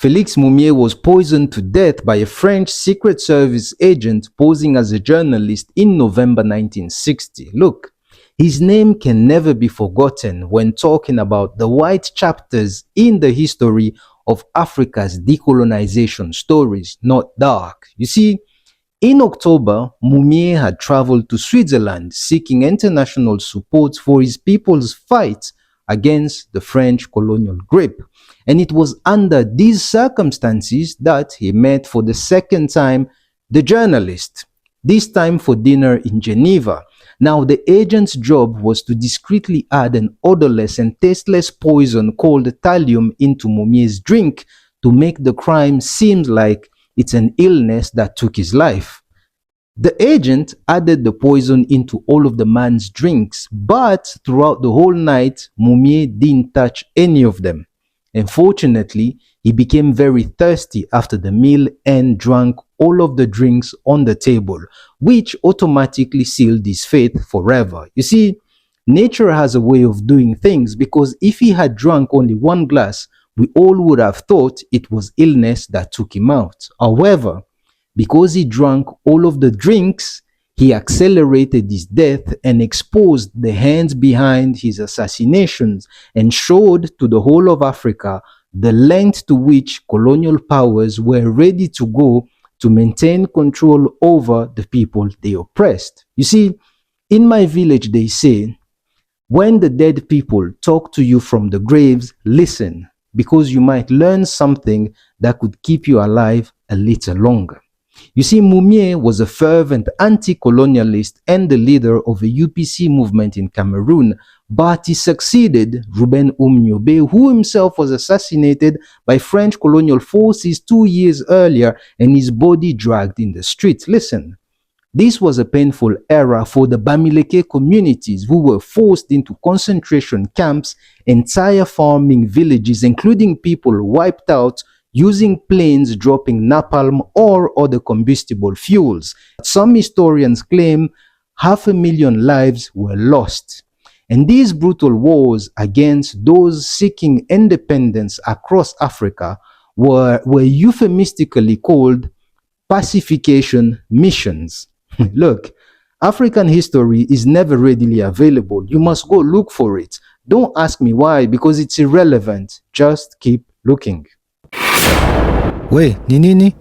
Félix Moumié was poisoned to death by a French Secret Service agent posing as a journalist in November 1960. Look, his name can never be forgotten when talking about the white chapters in the history of Africa's decolonization stories, not dark. You see, in October, Moumié had traveled to Switzerland seeking international support for his people's fight against the French colonial grip. And it was under these circumstances that he met for the second time the journalist, this time for dinner in Geneva. Now, the agent's job was to discreetly add an odorless and tasteless poison called thallium into Moumié's drink to make the crime seem like it's an illness that took his life. The agent added the poison into all of the man's drinks, but throughout the whole night, Moumié didn't touch any of them. Unfortunately, he became very thirsty after the meal and drank all of the drinks on the table, which automatically sealed his fate forever. You see, nature has a way of doing things, because if he had drunk only one glass, we all would have thought it was illness that took him out. However, because he drank all of the drinks, he accelerated his death and exposed the hands behind his assassinations and showed to the whole of Africa the length to which colonial powers were ready to go to maintain control over the people they oppressed. You see, in my village they say, when the dead people talk to you from the graves, listen, because you might learn something that could keep you alive a little longer. You see, Moumié was a fervent anti-colonialist and the leader of a UPC movement in Cameroon, but he succeeded Ruben Umniobe, who himself was assassinated by French colonial forces 2 years earlier and his body dragged in the streets. Listen, this was a painful era for the Bamileke communities who were forced into concentration camps, entire farming villages, including people wiped out using planes dropping napalm or other combustible fuels. Some historians claim 500,000 lives were lost. And these brutal wars against those seeking independence across Africa were euphemistically called pacification missions. Look, African history is never readily available. You must go look for it. Don't ask me why, because it's irrelevant. Just keep looking. We, ni nini?